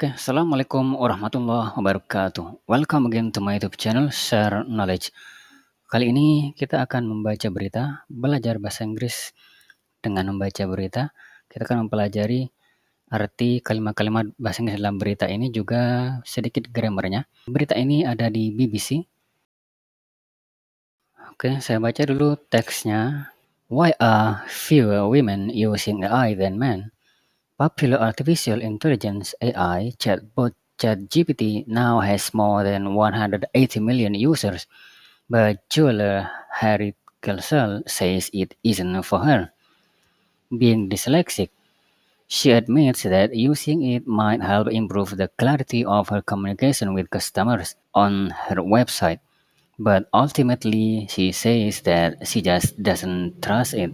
Oke, Assalamualaikum warahmatullahi wabarakatuh. Welcome again to my YouTube channel, Share Knowledge. Kali ini kita akan membaca berita, belajar bahasa Inggris dengan membaca berita. Kita akan mempelajari arti kalimat-kalimat bahasa Inggris dalam berita ini juga sedikit grammarnya. Berita ini ada di BBC. Oke, saya baca dulu teksnya. Why are fewer women using AI than men? Popular artificial intelligence (AI) chatbot ChatGPT now has more than 180 million users, but jeweler Harry Kelsall says it isn't for her. Being dyslexic, she admits that using it might help improve the clarity of her communication with customers on her website, but ultimately she says that she just doesn't trust it.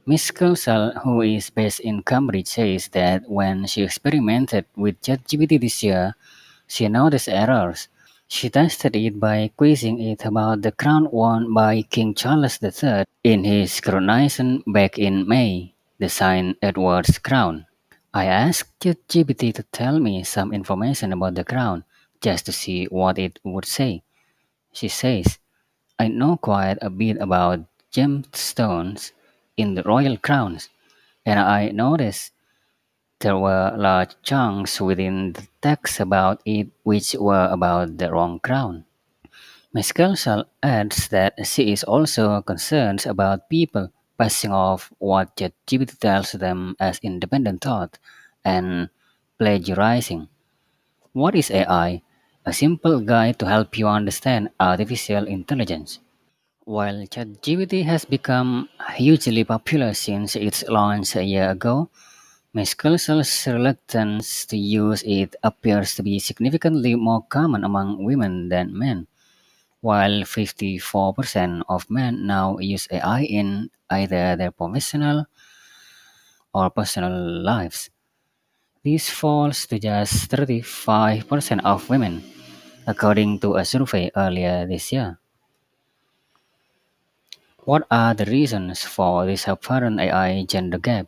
Miss Kelsall, who is based in Cambridge, says that when she experimented with ChatGPT this year, she noticed errors. She tested it by quizzing it about the crown worn by King Charles III in his coronation back in May, the Saint Edward's crown. I asked ChatGPT to tell me some information about the crown, just to see what it would say. She says, I know quite a bit about gemstones in the royal crowns, and I noticed there were large chunks within the text about it which were about the wrong crown. Ms. Kelsall adds that she is also concerned about people passing off what ChatGPT tells them as independent thought and plagiarizing. What is AI? A simple guide to help you understand artificial intelligence. While ChatGPT has become hugely popular since its launch a year ago, Ms. Kelsall's reluctance to use it appears to be significantly more common among women than men. While 54% of men now use AI in either their professional or personal lives, this falls to just 35% of women, according to a survey earlier this year. What are the reasons for this apparent AI gender gap,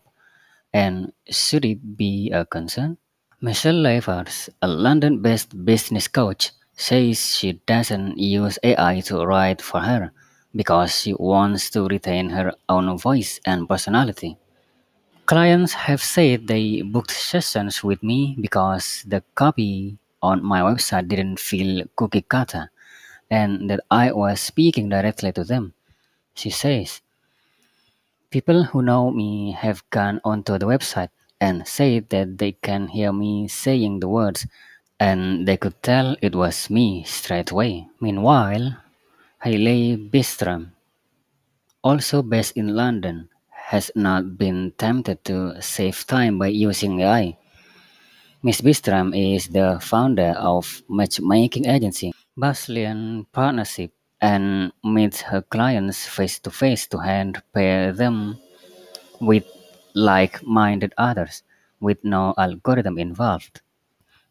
and should it be a concern? Michelle Lavers, a London-based business coach, says she doesn't use AI to write for her because she wants to retain her own voice and personality. Clients have said they booked sessions with me because the copy on my website didn't feel cookie cutter and that I was speaking directly to them. She says, people who know me have gone onto the website and said that they can hear me saying the words and they could tell it was me straight away. Meanwhile, Hailey Bistram, also based in London, has not been tempted to save time by using AI. Miss Bistram is the founder of matchmaking agency Basilian Partnership and meets her clients face to face to hand pair them with like-minded others with no algorithm involved.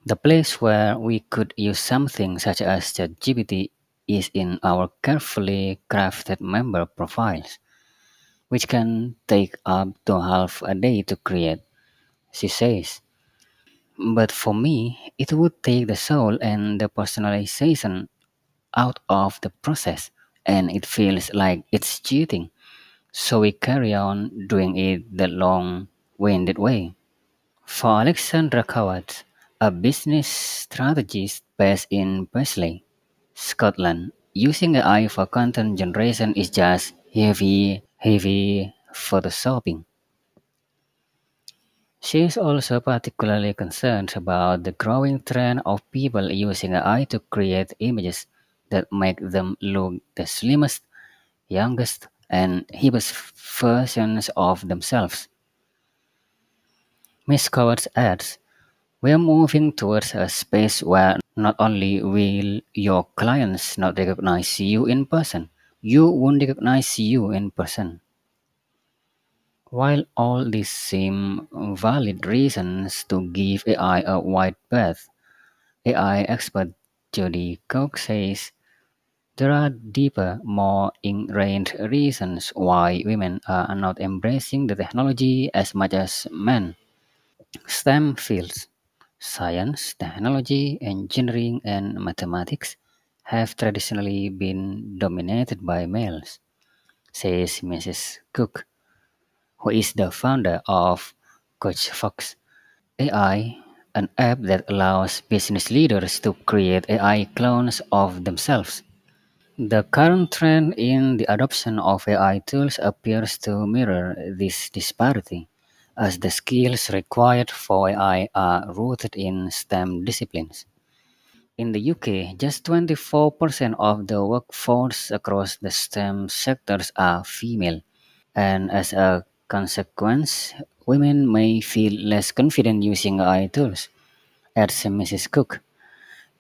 The place where we could use something such as ChatGPT is in our carefully crafted member profiles, which can take up to half a day to create, she says. But for me, it would take the soul and the personalization out of the process, and it feels like it's cheating. So we carry on doing it the long winded way. For Alexandra Coward, a business strategist based in Paisley, Scotland, using AI for content generation is just heavy photoshopping. She is also particularly concerned about the growing trend of people using AI to create images that make them look the slimmest, youngest, and hippest versions of themselves. Miss Coward adds, we are moving towards a space where not only will your clients not recognize you in person, you won't recognize you in person. While all these seem valid reasons to give AI a wide berth, AI expert Jody Cox says there are deeper, more ingrained reasons why women are not embracing the technology as much as men. STEM fields. Science, technology, engineering, and mathematics have traditionally been dominated by males, says Mrs. Cook, who is the founder of Coach Fox AI, an app that allows business leaders to create AI clones of themselves. The current trend in the adoption of AI tools appears to mirror this disparity, as the skills required for AI are rooted in STEM disciplines. In the UK, just 24% of the workforce across the STEM sectors are female, and as a consequence, women may feel less confident using AI tools, adds Mrs. Cook.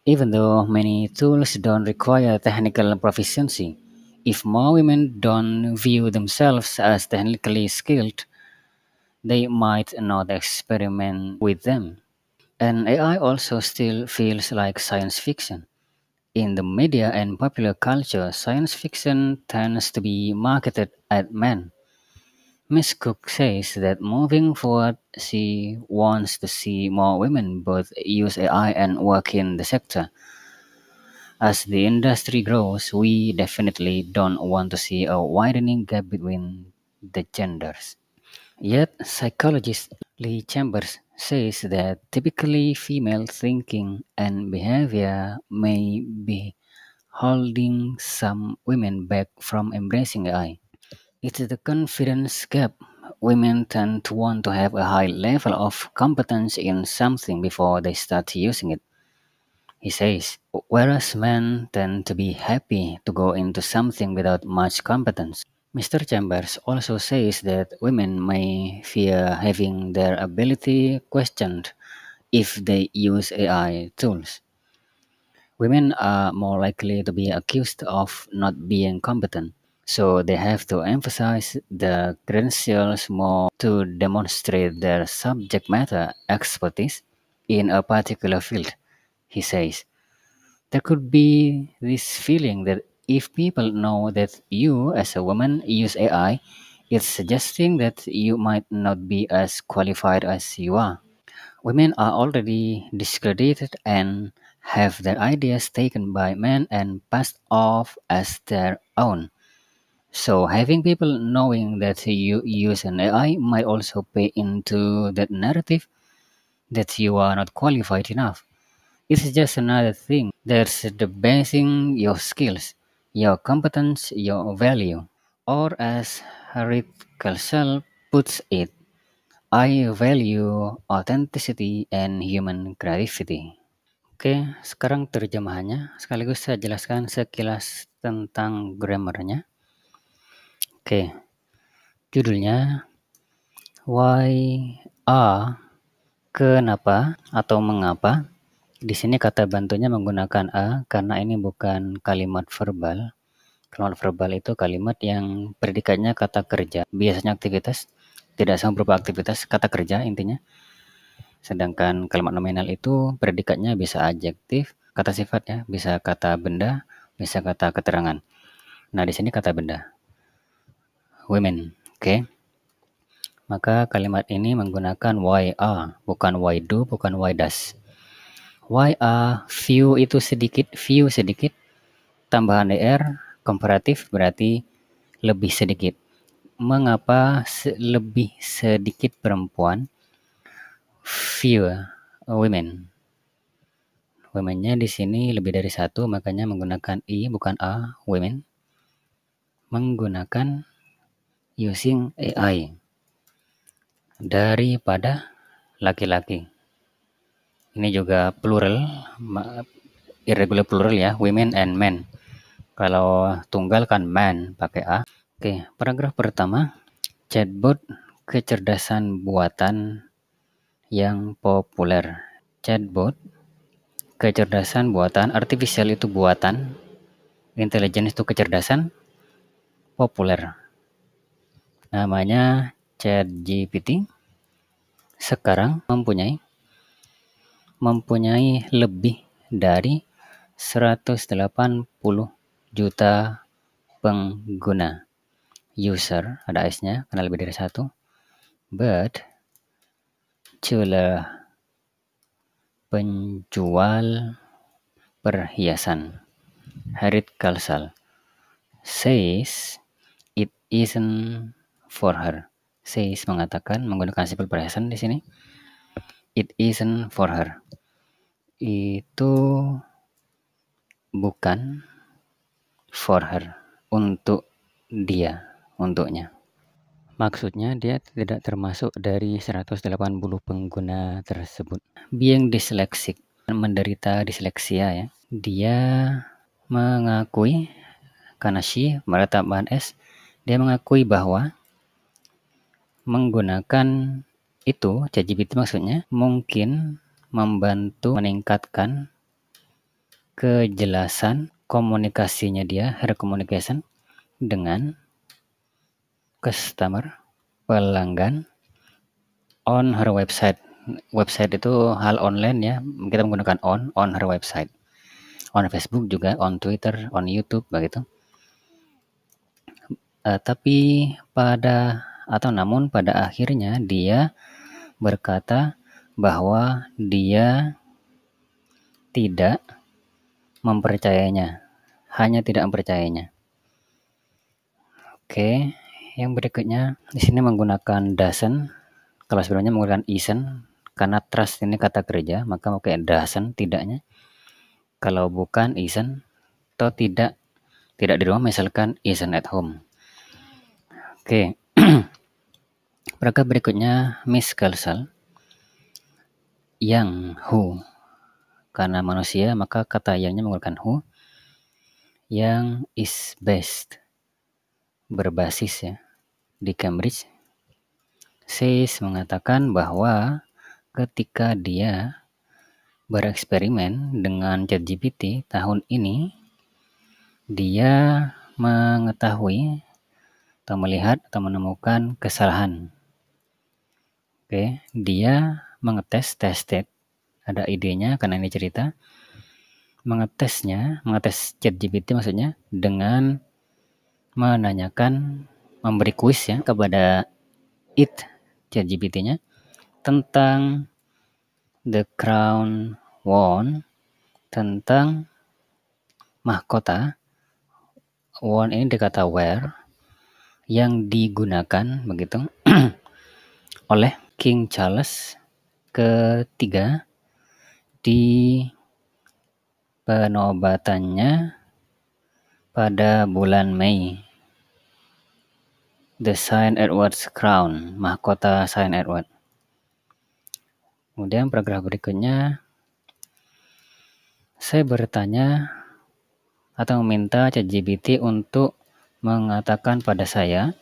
Even though many tools don't require technical proficiency, if more women don't view themselves as technically skilled, they might not experiment with them. And AI also still feels like science fiction. In the media and popular culture, science fiction tends to be marketed at men. Miss Cook says that moving forward, she wants to see more women both use AI and work in the sector. As the industry grows, we definitely don't want to see a widening gap between the genders. Yet, psychologist Lee Chambers says that typically female thinking and behavior may be holding some women back from embracing AI. It's the confidence gap. Women tend to want to have a high level of competence in something before they start using it, he says, whereas men tend to be happy to go into something without much competence. Mr. Chambers also says that women may fear having their ability questioned if they use AI tools. Women are more likely to be accused of not being competent, so they have to emphasize the credentials more to demonstrate their subject matter expertise in a particular field, he says. There could be this feeling that if people know that you, as a woman, use AI, it's suggesting that you might not be as qualified as you are. Women are already discredited and have their ideas taken by men and passed off as their own. So, having people knowing that you use an AI might also play into that narrative that you are not qualified enough. It's just another thing. There's the basing your skills, your competence, your value. Or as Harit Kalsel puts it, I value authenticity and human creativity. Oke, sekarang terjemahannya. Sekaligus saya jelaskan sekilas tentang grammarnya. Oke, judulnya Why are, kenapa atau mengapa. Di sini kata bantunya menggunakan a karena ini bukan kalimat verbal. Kalimat verbal itu kalimat yang predikatnya kata kerja, biasanya aktivitas, tidak sama berupa aktivitas, kata kerja intinya. Sedangkan kalimat nominal itu predikatnya bisa adjektif, kata sifat ya, bisa kata benda, bisa kata keterangan. Nah, di sini kata benda. Women, oke. Maka kalimat ini menggunakan why are, bukan why do, bukan why does. Why are, few itu sedikit, few sedikit, tambahan er, komparatif berarti lebih sedikit. Mengapa lebih sedikit perempuan? Fewer women. Womennya di sini lebih dari satu, makanya menggunakan i bukan a, women. Menggunakan using AI daripada laki-laki. Ini juga plural, irregular plural ya, women and men. Kalau tunggal kan man pakai a. Oke, paragraf pertama, chatbot kecerdasan buatan yang populer. Chatbot kecerdasan buatan, artificial itu buatan, intelligence itu kecerdasan, populer. Namanya ChatGPT. Sekarang mempunyai lebih dari 180 juta pengguna. User, ada S-nya karena lebih dari satu. But penjual perhiasan, Harriet Kalsal, says it isn't for her. Says mengatakan, menggunakan sifat perhiasan di sini. It isn't for her. Itu bukan for her, untuk dia, untuknya. Maksudnya dia tidak termasuk dari 180 pengguna tersebut. Being dyslexic, menderita disleksia ya. Dia mengakui, karena she meletak bahan S, dia mengakui bahwa menggunakan itu, ChatGPT maksudnya, mungkin membantu meningkatkan kejelasan komunikasinya dia, her communication, dengan customer, pelanggan, on her website. Website itu hal online ya, kita menggunakan on her website. On Facebook juga, on Twitter, on YouTube, begitu. Tapi namun pada akhirnya dia berkata bahwa dia tidak mempercayainya, hanya tidak mempercayainya. Oke, yang berikutnya di sini menggunakan doesn't. Kalau sebelumnya menggunakan isn't, karena trust ini kata kerja, maka pakai doesn't, tidaknya. Kalau bukan isn't atau tidak di rumah, misalkan isn't at home. Oke. Paragraf berikutnya, Miss Kalsal, yang who, karena manusia maka kata yangnya menggunakan who, yang is based, berbasis ya, di Cambridge, says mengatakan bahwa ketika dia bereksperimen dengan ChatGPT tahun ini, dia mengetahui atau melihat atau menemukan kesalahan. Oke, dia mengetes, tested, ada idenya karena ini cerita, mengetes ChatGPT maksudnya dengan menanyakan, memberi kuis ya kepada ChatGPT-nya tentang The Crown Won, tentang mahkota. Won ini dikata where, yang digunakan begitu oleh King Charles ketiga di penobatannya pada bulan Mei. The St. Edward's Crown, mahkota St. Edward. Kemudian paragraf berikutnya, saya bertanya atau meminta ChatGPT untuk mengatakan pada saya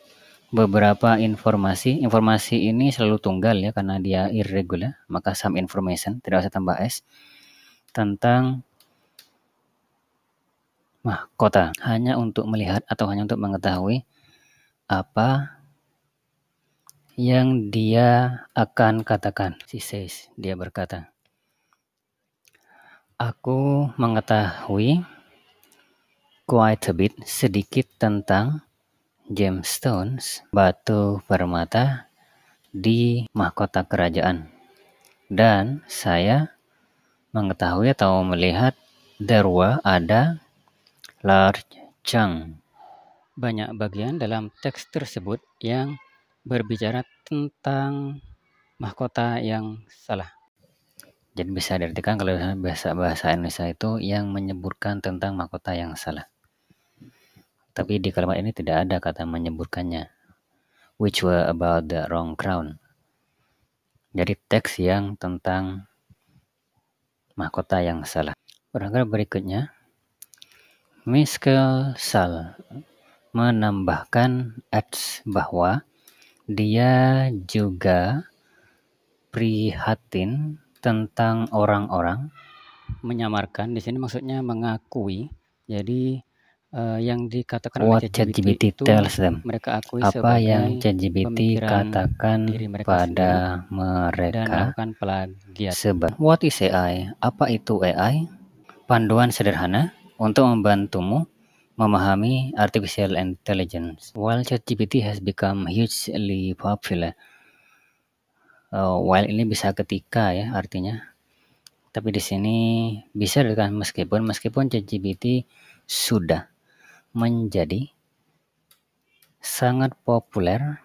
beberapa informasi. Informasi ini selalu tunggal ya, karena dia irregular, maka some information, tidak usah tambah S, tentang mahkota, hanya untuk melihat atau hanya untuk mengetahui apa yang dia akan katakan. She says, dia berkata, aku mengetahui quite a bit, sedikit tentang gemstones, batu permata di mahkota kerajaan. Dan saya mengetahui atau melihat there were, ada, large chunk, banyak bagian dalam teks tersebut yang berbicara tentang mahkota yang salah. Jadi bisa diartikan kalau bahasa Indonesia itu yang menyebutkan tentang mahkota yang salah. Tapi di kalimat ini tidak ada kata menyebutkannya, which were about the wrong crown. Jadi teks yang tentang mahkota yang salah. Paragraf berikutnya, Miss Kalsal menambahkan adds bahwa dia juga prihatin tentang orang-orang, menyamarkan di sini maksudnya mengakui. Jadi yang dikatakan oleh ChatGPT itu tells them, mereka akui apa yang ChatGPT katakan pada mereka dan melakukan plagiat. What is AI? Apa itu AI? Panduan sederhana untuk membantumu memahami artificial intelligence. While ChatGPT has become hugely popular, while ini bisa ketika ya artinya, Tapi di sini bisa dikatakan meskipun ChatGPT sudah menjadi sangat populer.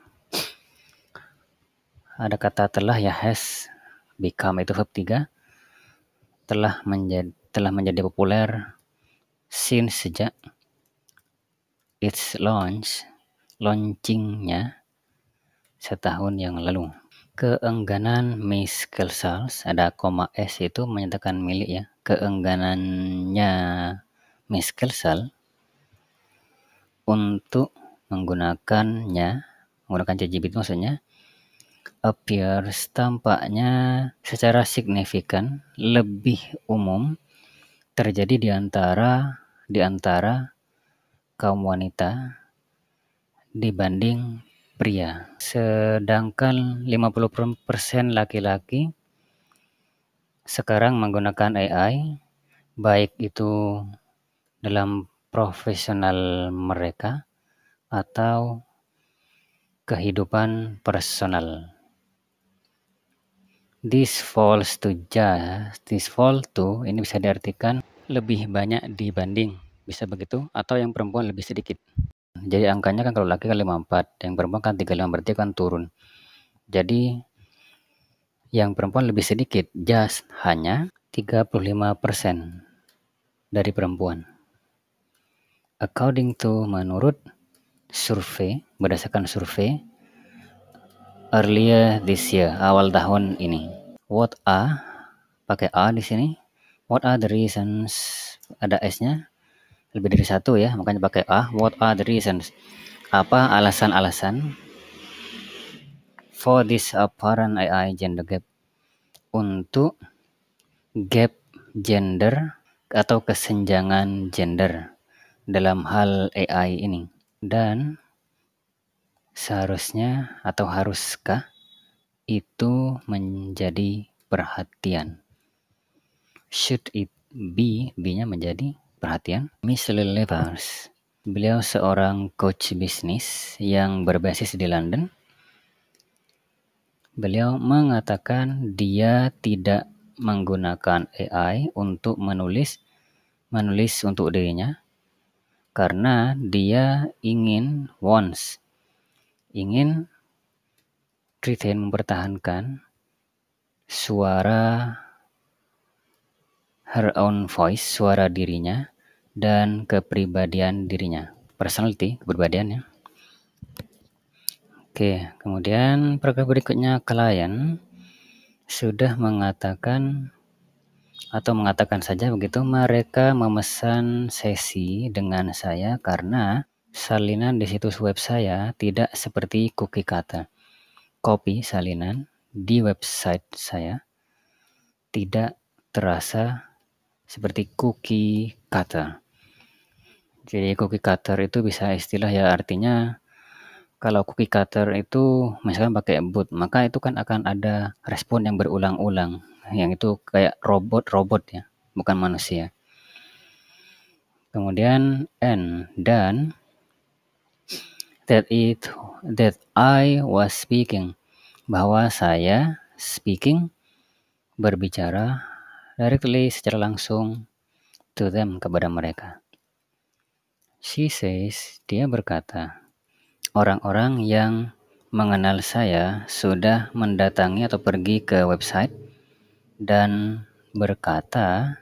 Ada kata telah ya, has, become itu verb 3, telah menjadi populer sejak its launchingnya setahun yang lalu. Keengganan Miss Kelsals, ada koma S itu menyatakan milik ya. Keengganannya Miss Kelsal untuk menggunakan ChatGPT maksudnya, appears tampaknya secara signifikan lebih umum terjadi di antara kaum wanita dibanding pria. Sedangkan 50% laki-laki sekarang menggunakan AI, baik itu dalam profesional mereka atau kehidupan personal. This fall to ini bisa diartikan lebih banyak dibanding, bisa begitu, atau yang perempuan lebih sedikit. Jadi angkanya kan kalau laki kan 54, yang perempuan kan 35, berarti kan turun. Jadi yang perempuan lebih sedikit, hanya 35% dari perempuan. According to, menurut berdasarkan survei earlier this year, awal tahun ini. What are, pakai A di sini. What are the reasons, ada S-nya, lebih dari satu ya, makanya pakai A. What are the reasons? Apa alasan-alasan for this apparent AI gender gap? Untuk gap gender atau kesenjangan gender dalam hal AI ini. Dan seharusnya atau haruskah itu menjadi perhatian? Should it be, B-nya menjadi perhatian. Miss Levers, beliau seorang coach bisnis yang berbasis di London. Beliau mengatakan dia tidak menggunakan AI untuk menulis untuk dirinya karena dia ingin retain, mempertahankan suara her own voice, suara dirinya, dan kepribadian dirinya. Personality, kepribadiannya. Oke, kemudian paragraf berikutnya, klien sudah mengatakan saja begitu, mereka memesan sesi dengan saya karena salinan di situs web saya tidak seperti cookie cutter. Copy salinan di website saya tidak terasa seperti cookie cutter. Jadi cookie cutter itu bisa istilah ya, artinya kalau cookie cutter itu misalkan pakai bot, maka itu kan akan ada respon yang berulang-ulang, yang itu kayak robot ya, bukan manusia. Kemudian N, dan that I was speaking, bahwa saya berbicara directly, secara langsung, to them, kepada mereka. She says, dia berkata, orang-orang yang mengenal saya sudah mendatangi atau pergi ke website dan berkata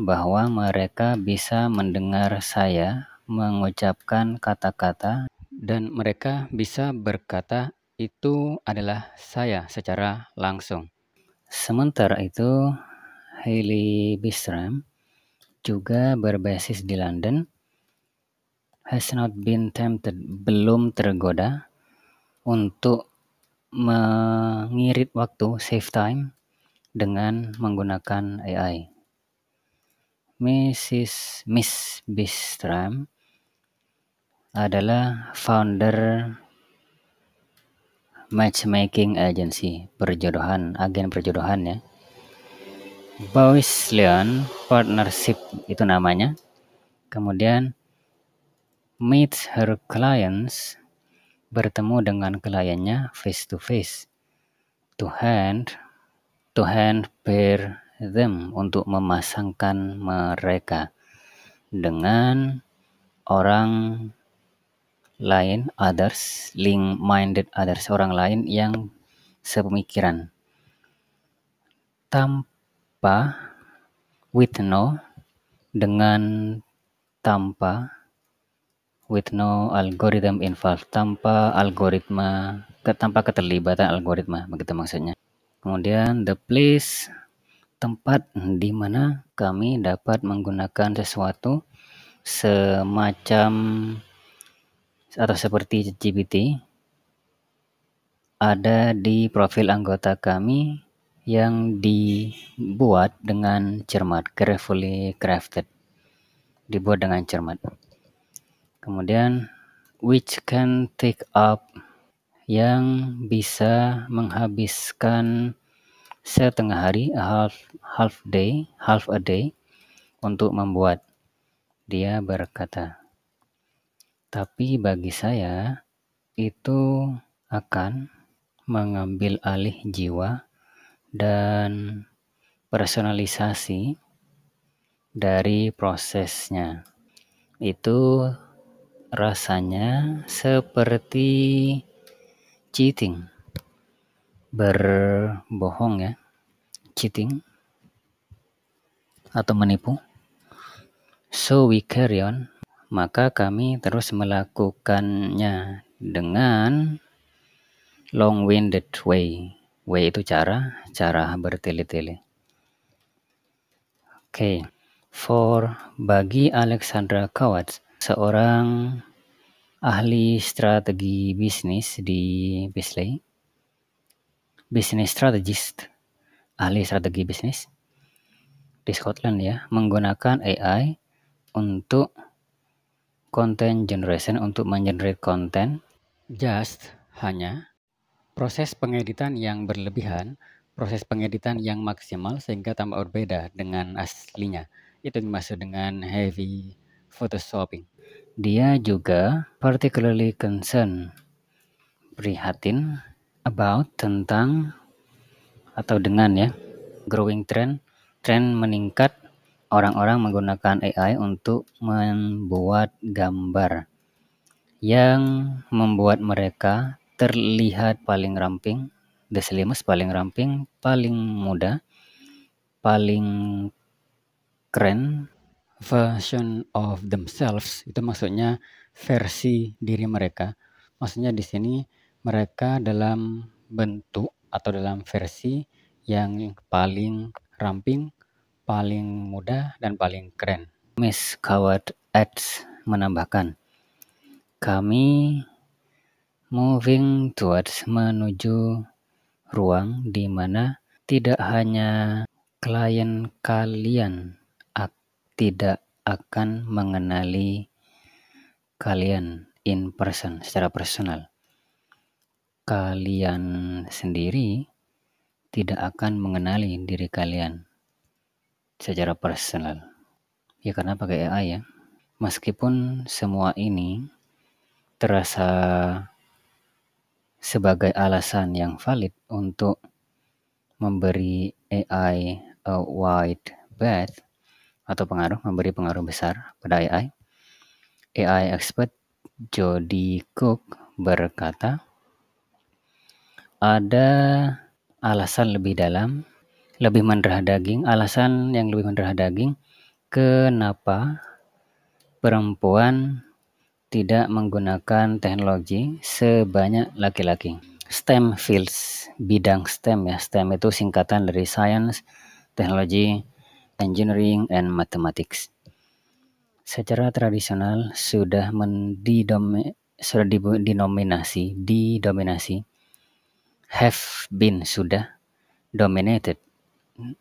bahwa mereka bisa mendengar saya mengucapkan kata-kata dan mereka bisa berkata itu adalah saya secara langsung. Sementara itu, Hailey Bistram juga berbasis di London, has not been tempted, belum tergoda untuk mengirit waktu, save time, dengan menggunakan AI. Miss Bistram adalah founder matchmaking agency, agen perjodohan ya. Boyce-Leon Partnership itu namanya. Kemudian meets her clients, bertemu dengan kliennya face to face, to hand to hand pair them, untuk memasangkan mereka dengan orang lain, others, link-minded others, orang lain yang sepemikiran. Tanpa, with no, tanpa, with no algorithm involved, tanpa keterlibatan algoritma, begitu maksudnya. Kemudian the place, tempat di mana kami dapat menggunakan sesuatu semacam atau seperti GPT ada di profil anggota kami yang dibuat dengan cermat, carefully crafted, dibuat dengan cermat. Kemudian which can take up, yang bisa menghabiskan setengah hari, half a day untuk membuat. Dia berkata, tapi bagi saya itu akan mengambil alih jiwa dan personalisasi dari prosesnya. Itu rasanya seperti cheating, berbohong ya, cheating atau menipu. So we carry on, maka kami terus melakukannya dengan long-winded way. Way itu cara bertele-tele. Oke. Bagi Alexandra Kowatz, seorang ahli strategi bisnis di Bisley, business strategist, ahli strategi bisnis di Scotland ya, menggunakan AI untuk content generation, untuk mengenerate konten, hanya proses pengeditan yang berlebihan, proses pengeditan yang maksimal sehingga tampak berbeda dengan aslinya. Itu dimaksud dengan heavy photoshopping. Dia juga particularly concerned, prihatin about, tentang atau dengan ya, growing trend meningkat orang-orang menggunakan AI untuk membuat gambar yang membuat mereka terlihat paling ramping, the slimmest, paling ramping, paling muda, paling keren, version of themselves, itu maksudnya versi diri mereka. Maksudnya di sini mereka dalam bentuk atau dalam versi yang paling ramping, paling muda, dan paling keren. Miss Coward adds, menambahkan, kami moving towards, menuju ruang di mana tidak hanya klien kalian tidak akan mengenali kalian in person, secara personal. Kalian sendiri tidak akan mengenali diri kalian secara personal. Ya karena pakai AI ya. Meskipun semua ini terasa sebagai alasan yang valid untuk memberi AI a wide berth atau memberi pengaruh besar pada AI. AI expert Jody Cook berkata, ada alasan lebih dalam, alasan yang lebih mendarah daging, kenapa perempuan tidak menggunakan teknologi sebanyak laki-laki. STEM fields, bidang STEM ya. STEM itu singkatan dari Science, Technology, Engineering, and Mathematics. Secara tradisional sudah didominasi, have been, sudah, dominated,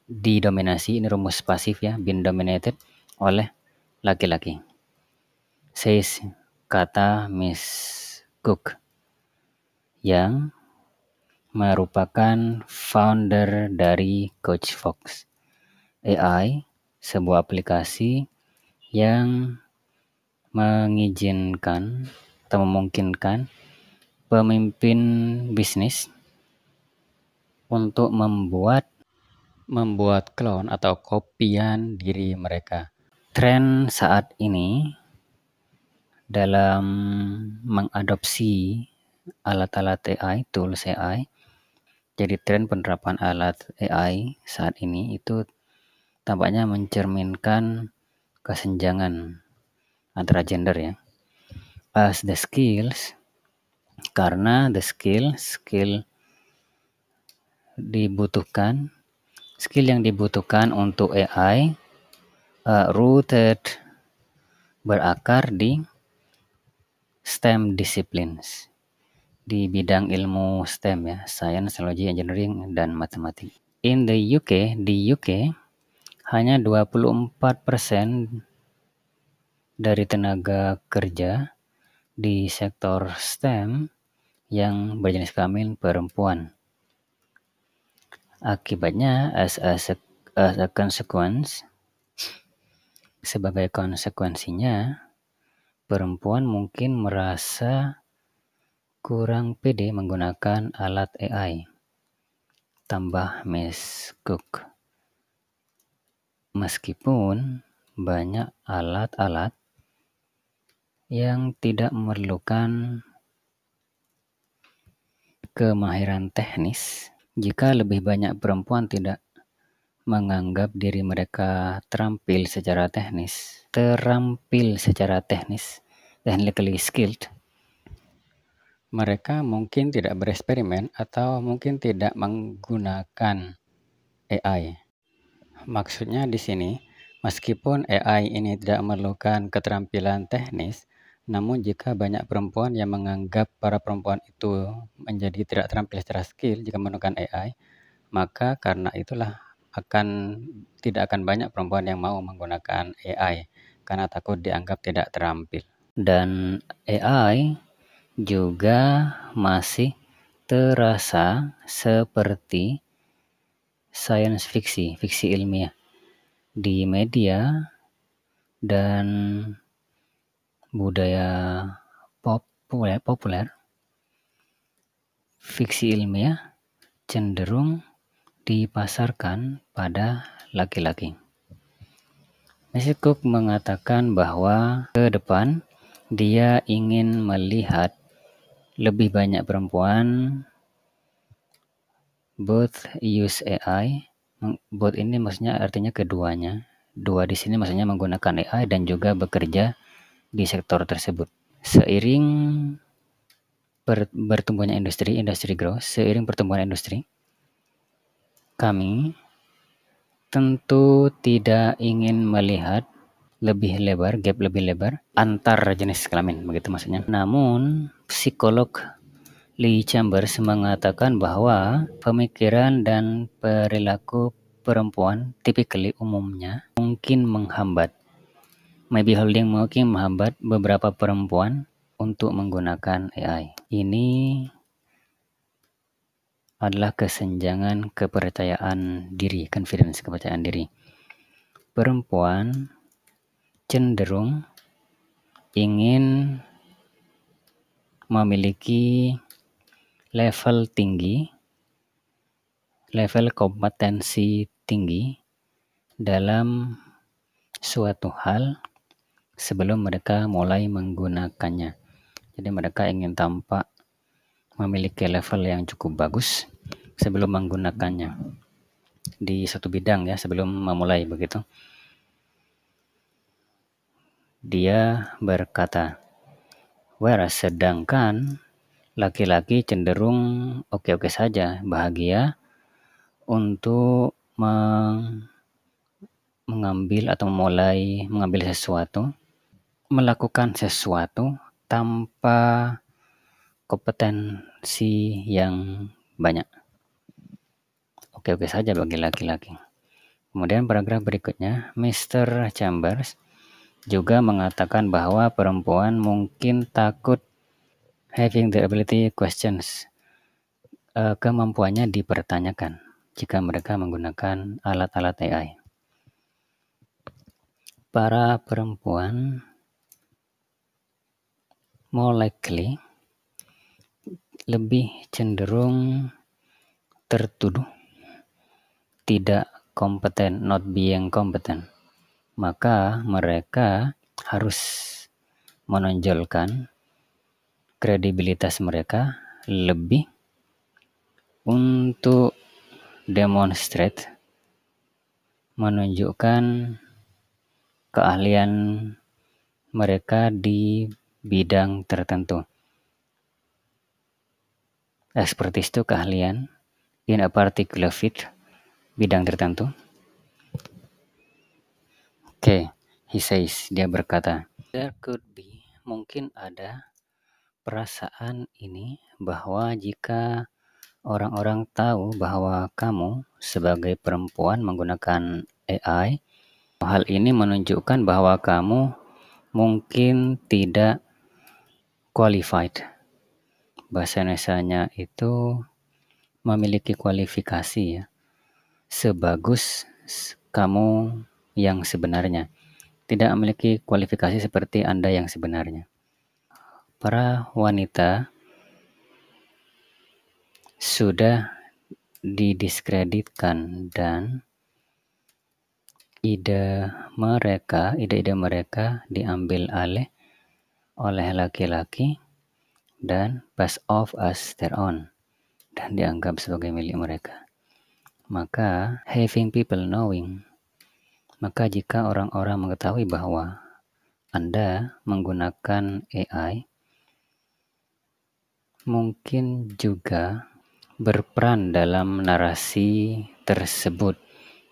didominasi, ini rumus pasif ya, been dominated oleh laki-laki. Says, kata Miss Cook, yang merupakan founder dari Coach Fox AI, sebuah aplikasi yang mengizinkan atau memungkinkan pemimpin bisnis untuk membuat membuat klon atau kopian diri mereka. Tren saat ini dalam mengadopsi alat-alat AI, tools AI, jadi tren penerapan alat AI saat ini itu tampaknya mencerminkan kesenjangan antara gender ya. As the skills, karena the skill dibutuhkan, skill yang dibutuhkan untuk AI rooted, berakar di STEM disciplines, di bidang ilmu STEM ya, Science, Technology, Engineering, dan Matematik. In the UK, di UK, hanya 24% dari tenaga kerja di sektor STEM yang berjenis kelamin perempuan. Akibatnya, as a consequence, sebagai konsekuensinya, perempuan mungkin merasa kurang pede menggunakan alat AI. Tambah Miss Cook. Meskipun banyak alat-alat yang tidak memerlukan kemahiran teknis, jika lebih banyak perempuan tidak menganggap diri mereka terampil secara teknis, technically skilled, mereka mungkin tidak bereksperimen atau mungkin tidak menggunakan AI. Maksudnya di sini, meskipun AI ini tidak memerlukan keterampilan teknis, namun jika banyak perempuan yang menganggap para perempuan itu menjadi tidak terampil secara skill jika menggunakan AI, maka karena itulah tidak akan banyak perempuan yang mau menggunakan AI karena takut dianggap tidak terampil. Dan AI juga masih terasa seperti science fiksi ilmiah di media dan budaya populer. Fiksi ilmiah cenderung dipasarkan pada laki-laki. Mrs. Cook mengatakan bahwa ke depan dia ingin melihat lebih banyak perempuan both use AI. Both ini maksudnya artinya keduanya. Dua di sini maksudnya menggunakan AI dan juga bekerja di sektor tersebut. Seiring bertumbuhnya industri growth, seiring pertumbuhan industri, kami tentu tidak ingin melihat gap lebih lebar antar jenis kelamin, begitu maksudnya. Namun, psikolog Lee Chambers mengatakan bahwa pemikiran dan perilaku perempuan umumnya mungkin menghambat beberapa perempuan untuk menggunakan AI. Ini adalah kesenjangan kepercayaan diri, kepercayaan diri. Perempuan cenderung ingin memiliki level kompetensi tinggi dalam suatu hal sebelum mereka mulai menggunakannya. Jadi mereka ingin tampak memiliki level yang cukup bagus sebelum menggunakannya di suatu bidang ya, sebelum memulai begitu. Dia berkata, whereas sedangkan laki-laki cenderung oke-oke saja, bahagia untuk mengambil atau mulai mengambil sesuatu, melakukan sesuatu tanpa kompetensi yang banyak. Oke-oke saja bagi laki-laki. Kemudian paragraf berikutnya, Mr. Chambers juga mengatakan bahwa perempuan mungkin takut having the ability questions, kemampuannya dipertanyakan jika mereka menggunakan alat-alat AI. Para perempuan more likely lebih cenderung tertuduh tidak competent, not being competent. Maka mereka harus menonjolkan kredibilitas mereka lebih untuk demonstrate, menunjukkan keahlian mereka di bidang tertentu. Expertise itu keahlian in a particular field, bidang tertentu. He says, dia berkata, there could be, mungkin ada perasaan ini bahwa jika orang-orang tahu bahwa kamu sebagai perempuan menggunakan AI, hal ini menunjukkan bahwa kamu mungkin tidak qualified. Bahasa Indonesianya itu memiliki kualifikasi ya, sebagus kamu yang sebenarnya. Tidak memiliki kualifikasi seperti Anda yang sebenarnya. Para wanita sudah didiskreditkan dan ide-ide mereka diambil alih oleh laki-laki dan pass off as their own dan dianggap sebagai milik mereka. Maka having people knowing, maka jika orang-orang mengetahui bahwa Anda menggunakan AI, mungkin juga berperan dalam narasi tersebut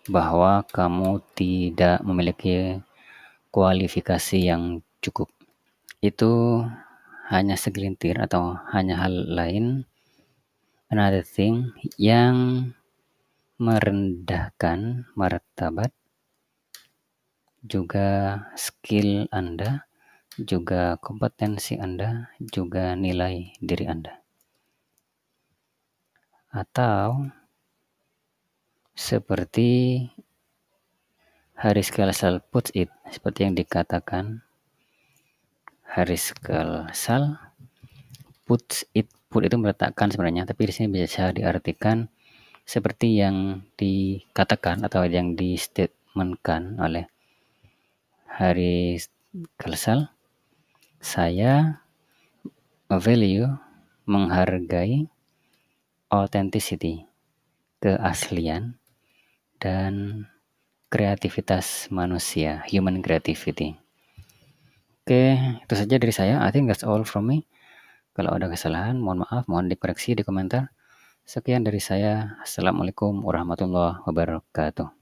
bahwa kamu tidak memiliki kualifikasi yang cukup. Itu hanya segelintir atau hanya hal lain, another thing yang merendahkan martabat, juga skill Anda, juga kompetensi Anda, juga nilai diri Anda. Atau seperti Haris Kalsal puts it, seperti yang dikatakan Haris Kalsal puts it, put itu meletakkan sebenarnya, tapi di sini bisa diartikan seperti yang dikatakan atau yang distatementkan oleh Haris Kalsal. Saya value, menghargai authenticity, keaslian dan kreativitas manusia, human creativity. Oke, itu saja dari saya. I think that's all from me. Kalau ada kesalahan, mohon maaf, mohon dikoreksi di komentar. Sekian dari saya. Assalamualaikum warahmatullahi wabarakatuh.